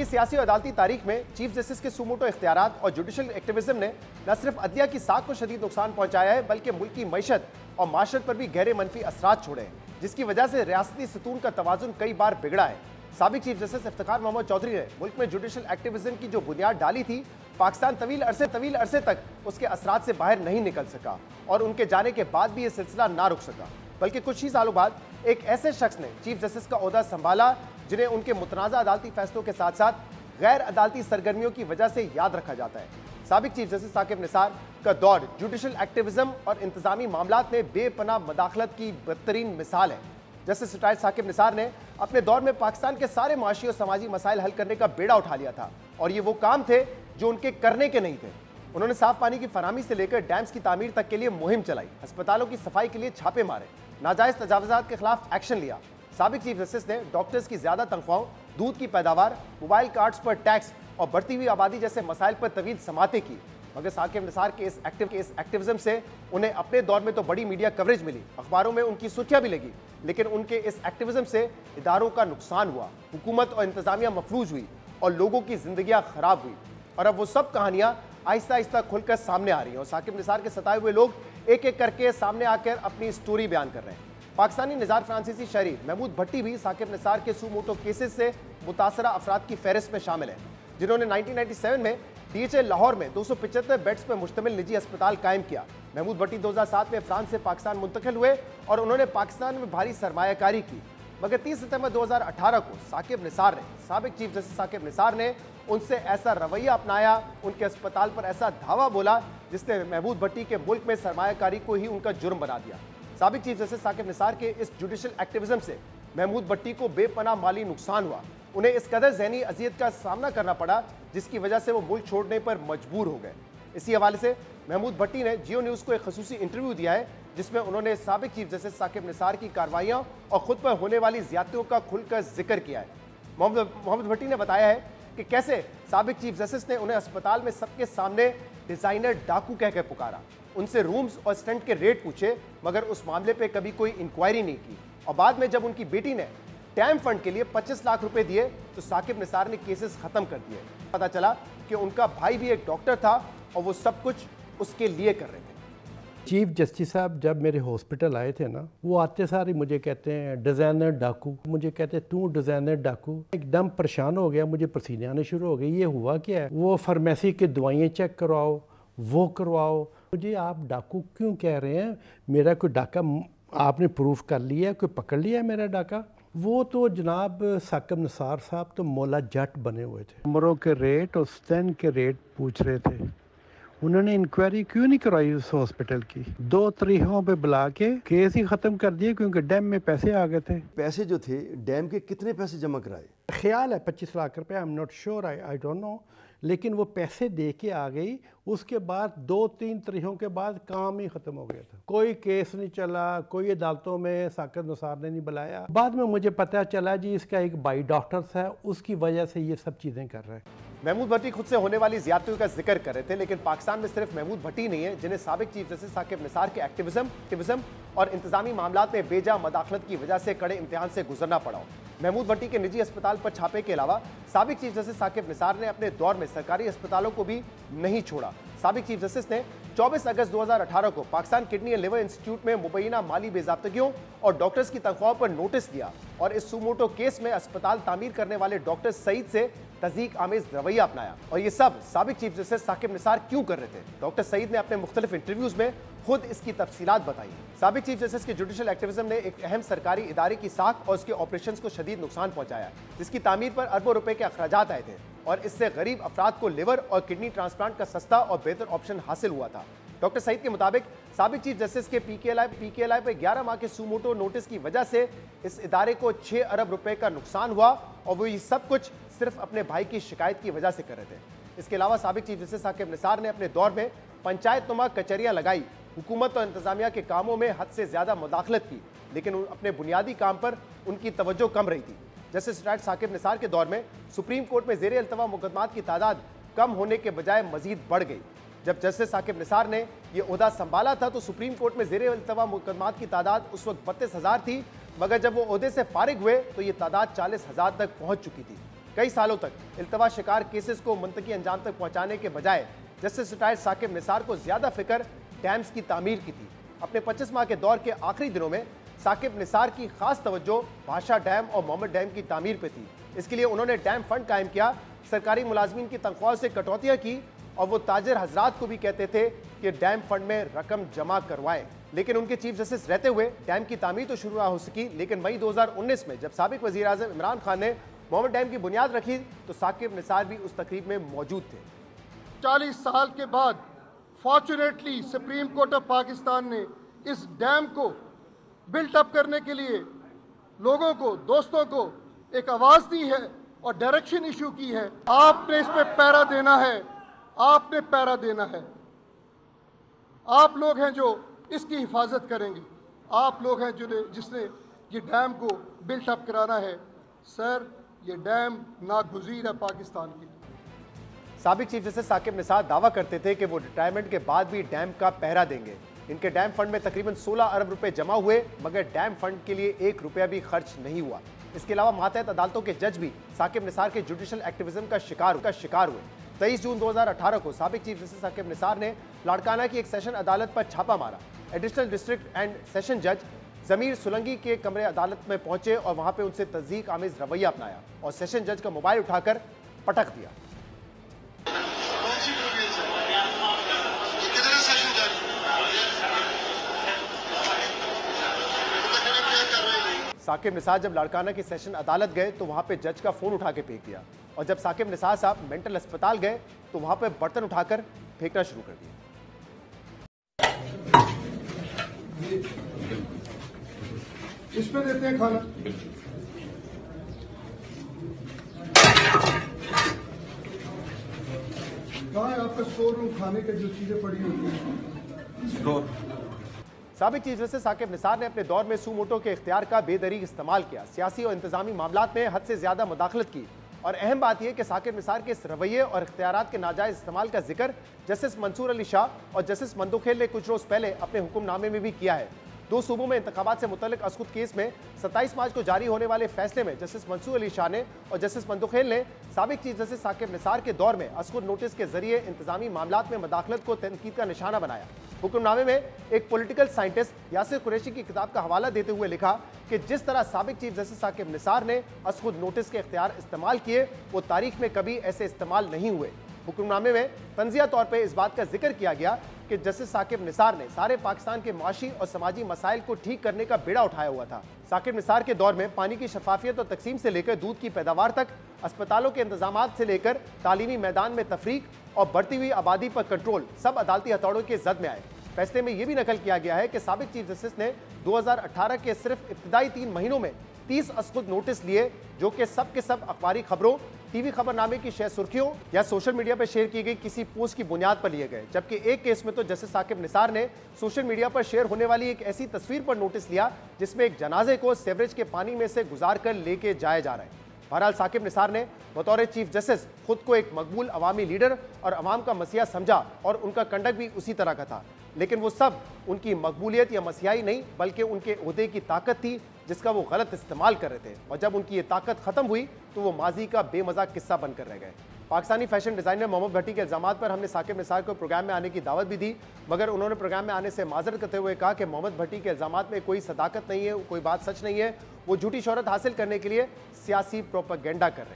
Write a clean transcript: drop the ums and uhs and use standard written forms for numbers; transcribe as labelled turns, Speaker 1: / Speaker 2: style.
Speaker 1: की सियासी और अदालती तारीख में चीफ जस्टिस के सुमोटो इख्तियारात और जुडिशल एक्टिविज्म ने न सिर्फ अदलिया की साख को शदीद नुकसान पहुंचाया है, बल्कि मुल्क की मईशत और माशरत पर भी गहरे मनफी असरात छोड़े हैं, जिसकी वजह से रियासती सतून का तवाजुन कई बार बिगड़ा है। साबिक चीफ जस्टिस इफ्तिखार मोहम्मद चौधरी ने मुल्क में जुडिशल एक्टिविज्म की जो बुनियाद डाली थी, पाकिस्तान तवील अरसे तक उसके असरात से बाहर नहीं निकल सका और उनके जाने के बाद भी यह सिलसिला ना रुक सका, बल्कि कुछ ही सालों बाद एक ऐसे शख्स ने चीफ जस्टिस का ओहदा संभाला जिन्हें उनके मुतनाज़ा अदालती फैसलों के साथ साथ गैर अदालती सरगर्मियों की वजह से याद रखा जाता है। साबिक चीफ जस्टिस साकिब निसार का दौर जुडिशल एक्टिविज्म और इंतजामी मामलात में बेपनाह मदाखलत की बदतरीन मिसाल है। जस्टिस रिटायर्ड साकिब निसार ने अपने दौर में पाकिस्तान के सारे माशी और समाजी मसाइल हल करने का बेड़ा उठा लिया था, और ये वो काम थे जो उनके करने के नहीं थे। उन्होंने साफ पानी की फराहमी से लेकर डैम्स की तामीर तक के लिए मुहिम चलाई, अस्पतालों की सफाई के लिए छापे मारे, नाजायज तजावुजात के खिलाफ एक्शन लिया। साबिक चीफ जस्टिस ने डॉक्टर्स की ज्यादा तनख्वाहों, दूध की पैदावार, मोबाइल कार्ड्स पर टैक्स और बढ़ती हुई आबादी जैसे मसाइल पर तवील समातें की, मगर साकिब निसार के इस एक्टिविज्म से उन्हें अपने दौर में तो बड़ी मीडिया कवरेज मिली, अखबारों में उनकी सुर्खियां भी लगी, लेकिन उनके इस एक्टिविज्म से इदारों का नुकसान हुआ, हुकूमत और इंतजामिया मफलूज हुई और लोगों की जिंदगियां खराब हुई। और अब वो सब कहानियां आहिस्ता आहिस्ता खुलकर सामने आ रही हैं और साकिब निसार के सताए हुए लोग एक एक करके सामने आकर अपनी स्टोरी बयान कर रहे हैं। पाकिस्तानी निज़ार फ्रांसीसी शहरी महमूद भट्टी भी साकिब निसार के सुमोटो केसेस से मुतासरा अफराद की फहरिस्त में शामिल है, जिन्होंने 1997 में DHA लाहौर में 275 बेड्स पर मुश्तमिल निजी अस्पताल कायम किया। महमूद भट्टी 2007 में फ्रांस से पाकिस्तान मुंतकिल हुए और उन्होंने पाकिस्तान में भारी सरमायाकारी की, मगर 30 सितंबर 2018 को साबिक चीफ जस्टिस साकिब निसार ने उनसे ऐसा रवैया अपनाया, उनके अस्पताल पर ऐसा धावा बोला जिसने महमूद भट्टी के मुल्क में सरमायाकारी को ही उनका जुर्म बना दिया। साबिक चीफ जस्टिस साकिब निसार के इस जुडिशल एक्टिविज्म से महमूद भट्टी को बेपनाह माली नुकसान हुआ, उन्हें इस कदर ज़हनी अजियत का सामना करना पड़ा जिसकी वजह से वो मुल्क छोड़ने पर मजबूर हो गए। इसी हवाले से महमूद भट्टी ने जियो न्यूज़ को एक खसूसी इंटरव्यू दिया है, जिसमें उन्होंने साबिक चीफ जस्टिस साकिब निसार की कार्रवाइयाँ और खुद पर होने वाली ज़्यादतियों का खुलकर जिक्र किया है। मोहम्मद भट्टी ने बताया है कि कैसे साबिक चीफ जस्टिस ने उन्हें अस्पताल में सबके सामने डिज़ाइनर डाकू कहकर पुकारा, उनसे रूम्स और स्टंट के रेट पूछे, मगर उस मामले पे कभी कोई इंक्वायरी नहीं की, और बाद में जब उनकी बेटी ने टैम फंड के लिए 25 लाख रुपए दिए तो साकिब निसार ने केसेस खत्म कर दिए। पता चला कि उनका भाई भी एक डॉक्टर था और वो सब कुछ उसके लिए कर रहे थे।
Speaker 2: चीफ जस्टिस साहब जब मेरे हॉस्पिटल आए थे ना, वो आते सारे मुझे कहते हैं डिज़ाइनर डाकू, मुझे कहते हैं तू डिज़ाइनर डाकू। एकदम परेशान हो गया, मुझे पसीने आने शुरू हो गए, ये हुआ क्या है? वो फार्मेसी की दवाइयाँ चेक करवाओ, वो करवाओ, मुझे आप डाकू क्यों कह रहे हैं? मेरा कोई डाका आपने प्रूफ कर लिया, कोई पकड़ लिया मेरा डाका? वो तो जनाब साकिब निसार साहब तो मौला जट बने हुए थे, उम्रों के रेट और स्टैन के रेट पूछ रहे थे। उन्होंने इंक्वायरी क्यों नहीं करवाई उस हॉस्पिटल की? 2 तारीखों पे बुला के केस ही ख़त्म कर दिए क्योंकि डैम में पैसे आ गए थे।
Speaker 3: पैसे जो थे डैम के कितने पैसे जमा कराए?
Speaker 2: ख्याल है 25 लाख रुपए, I am not sure, I don't know, लेकिन वो पैसे दे के आ गई। उसके बाद 2-3 तारीखों के बाद काम ही ख़त्म हो गया था, कोई केस नहीं चला, कोई अदालतों में साकिब निसार ने नहीं बुलाया। बाद में मुझे पता चला जी इसका एक भाई डॉक्टर है, उसकी वजह से ये सब चीज़ें कर रहे हैं।
Speaker 1: महमूद भट्टी खुद से होने वाली ज़्यादतियों का जिक्र कर रहे थे, लेकिन पाकिस्तान में सिर्फ महमूद भट्टी नहीं है जिन्हें साबिक चीफ जस्टिस साकिब निसार के एक्टिविज्म और इंतजामी मामलात में बेजा मदाखलत की वजह से कड़े इम्तिहान से गुजरना पड़ा हो। महमूद भट्टी के निजी अस्पताल पर छापे के अलावा साबिक चीफ जस्टिस साकिब निसार ने अपने दौर में सरकारी अस्पतालों को भी नहीं छोड़ा। साबिक चीफ जस्टिस ने 24 अगस्त 2018 को Pakistan kidney and liver institute में मुबैना माली बेज़ाब्तगियों और डॉक्टर्स की तनख्वाहों पर नोटिस दिया और इस सुमोटो केस में अस्पताल तामीर करने वाले डॉक्टर सईद से तज़ीक आमेज रवैया अपनाया। और ये सब साबिक चीफ जस्टिस साकिब निसार क्यों कर रहे थे? डॉक्टर सईद ने अपने मुख्तलिफ इंटरव्यूज़ में खुद इसकी तफसीलात बताई। साबिक चीफ जस्टिस के जुडिशल एक्टिविज्म ने एक अहम सरकारी इदारे की साख और उसके ऑपरेशंस को शदीद नुकसान पहुंचाया, जिसकी तामीर पर अरबों रुपए के अखराजात आए थे और इससे गरीब अफराद को लिवर और किडनी ट्रांसप्लांट का सस्ता और बेहतर ऑप्शन हासिल हुआ था। डॉक्टर सईद के मुताबिक साबिक चीफ जस्टिस के पीकेएलआई पर 11 माह के सुमोटो नोटिस की वजह से इस इदारे को 6 अरब रुपए का नुकसान हुआ और वो ये सब कुछ सिर्फ अपने भाई की शिकायत की वजह से कर रहे थे। इसके अलावा साबिक चीफ जस्टिस साकिब निसार ने अपने दौर में पंचायत नुमा कचहरियाँ लगाई, हुकूमत और इंतजामिया के कामों में हद से ज़्यादा मुदाखलत की, लेकिन अपने बुनियादी काम पर उनकी तवज्जो कम रही थी। जस्टिस रिटायर्ड साकिब निसार के दौर में सुप्रीम कोर्ट में ज़ेर अल्तवा मुकदमात की तादाद कम होने के बजाय मजीद बढ़ गई। जब जस्टिस साकिब निसार ने यह ओहदा संभाला था तो सुप्रीम कोर्ट में ज़ेर अल्तवा मुकदमात की तादाद उस वक्त 32,000 थी, मगर जब वो ओहदे से फारिग हुए तो ये तादाद 40,000 तक पहुंच चुकी थी। कई सालों तक इल्तवा शिकार केसेस को मुंतकी अंजाम तक पहुंचाने के बजाय जस्टिस रिटायर्ड साकिब निसार को ज्यादा फिक्र डैम्स की तामीर की थी। अपने 25 माह के दौर के आखिरी दिनों में साकिब निसार की खास तवज्जो भाषा डैम और मोहम्मद डैम की तामीर पे थी। इसके लिए उन्होंने डैम फंड कायम किया, सरकारी मुलाजमीन की तनख्वाह से कटौतियां की और वो ताजिर हजरात को भी कहते थे कि डैम फंड में रकम जमा करवाएं। लेकिन उनके चीफ जस्टिस रहते हुए डैम की तामीर तो शुरू ना हो सकी। लेकिन मई 2019 में जब साबिक वजीर आज़म इमरान खान ने मोहम्मद डैम की बुनियाद रखी तो साकिब निसार भी उस तकरीब में मौजूद थे।
Speaker 4: 40 साल के बाद fortunately supreme court of Pakistan ने इस डैम को बिल्ट अप करने के लिए लोगों को, दोस्तों को एक आवाज़ दी है और डायरेक्शन इशू की है। आपने इस पे पैरा देना है, आपने पैरा देना है। आप लोग हैं जो इसकी हिफाजत करेंगे, आप लोग हैं जिसने ये डैम को बिल्ट अप कराना है। सर, ये डैम नागुज़ीर है पाकिस्तान की।
Speaker 1: साबिक चीफ जस्टिस साकिब निसार दावा करते थे कि वो रिटायरमेंट के बाद भी डैम का पहरा देंगे। इनके डैम फंड में तकरीबन 16 अरब रुपए जमा हुए, मगर डैम फंड के लिए 1 रुपया भी खर्च नहीं हुआ। इसके अलावा मातहत अदालतों के जज भी साकिब निसार के जुडिशल एक्टिविज्म का शिकार हुए। 23 जून 2018 को साबिक चीफ जस्टिस साकिब निसार ने लाड़काना की एक सेशन अदालत पर छापा मारा। एडिशनल डिस्ट्रिक्ट एंड सेशन जज जमीर सुलंगी के कमरे अदालत में पहुंचे और वहां पे उनसे तज़दीक आमेज रवैया अपनाया और सेशन जज का मोबाइल उठाकर पटक दिया। साकिब निसार जब लाड़काना की सेशन अदालत गए तो वहां पे जज का फोन उठा के फेंक दिया और जब साकिब निसार साहब मेंटल अस्पताल गए तो वहां पे बर्तन उठाकर फेंकना शुरू कर दिया।
Speaker 4: इस पे देते हैं खाना। कहाँ है आपका स्टोर रूम, खाने के जो चीजें पड़ी होती हैं?
Speaker 1: साबिक चीफ जस्टिस साकिब निसार ने अपने दौर में सूमोटो के इख्तियार का बेदरीग इस्तेमाल किया, सियासी और इंतजामी मामलात में हद से ज्यादा मुदाखलत की। और अहम बात यह कि साकिब निसार के इस रवैये और इख्तियारात के नाजायज इस्तेमाल का जिक्र जस्टिस मंसूर अली शाह और जस्टिस मंदुखेल ने कुछ रोज पहले अपने हुक्मनामे में भी किया है। 2 सूबों में इंतखाबात से मुतल्लिक अस्कुद केस में 27 मार्च को जारी होने वाले फैसले में जस्टिस मंसूर अली शाह ने और जस्टिस मंदुखेल ने साबिक चीफ जस्टिस साकिब निसार के दौर में अस्कुद नोटिस के जरिए इंतजामी मामलात में मदाखलत को तनकीद का निशाना बनाया। हुक्मनामे में एक पॉलिटिकल साइंटिस्ट यासिर कुरैशी की किताब का हवाला देते हुए लिखा कि जिस तरह साबिक चीफ जस्टिस साकिब निसार ने अस्कुद नोटिस के इख्तियार इस्तेमाल किए वो तारीख में कभी ऐसे इस्तेमाल नहीं हुए। हुक्मनामे में तंजिया तौर पर इस बात का जिक्र किया गया कि जस्टिस साकिब निसार ने सारे पाकिस्तान के माशी और समाजी मसाइल को ठीक करने का बेड़ा उठाया हुआ था। साकिब निसार के दौर में पानी की शफाफियत और तकसीम से लेकर दूध की पैदावार तक, अस्पतालों के इंतजामात से लेकर तालीमी मैदान में तफरीक और बढ़ती हुई आबादी पर कंट्रोल सब अदालती हथौड़ों के जद में आए। फैसले में यह भी नकल किया गया है कि साबिक चीफ जस्टिस ने 2018 के सिर्फ इब्तिदाई 3 महीनों में 30 अस्कुद नोटिस लिए, जो कि सब के सब अखबारी खबरों, टीवी खबरनामे की शेयर सुर्खियों या सोशल मीडिया पर शेयर की गई किसी पोस्ट की बुनियाद पर लिए गए। जबकि एक केस में तो जस्टिस साकिब निसार ने सोशल मीडिया पर शेयर होने वाली एक ऐसी तस्वीर पर नोटिस लिया जिसमें एक जनाजे को सेवरेज के पानी में से गुजार कर लेके जाया जा रहा है। बहरहाल साकिब निसार ने बतौर चीफ जस्टिस खुद को एक मकबूल अवामी लीडर और अवाम का मसीहा समझा और उनका कंडक्ट भी उसी तरह का था। लेकिन वो सब उनकी मकबूलियत या मसीहाई नहीं बल्कि उनके ओहदे की ताकत थी जिसका वो गलत इस्तेमाल कर रहे थे। और जब उनकी ये ताकत खत्म हुई तो वो माजी का बेमज़ा किस्सा बनकर रह गए। पाकिस्तानी फैशन डिजाइनर मोहम्मद भट्टी के इल्जामात पर हमने साकिब निसार को प्रोग्राम में आने की दावत भी दी, मगर उन्होंने प्रोग्राम में आने से माजरत करते हुए कहा कि मोहम्मद भट्टी के इल्जामात में कोई सदाकत नहीं है, कोई बात सच नहीं है, वो झूठी शोहरत हासिल करने के लिए सियासी प्रोपेगेंडा कर रहे हैं।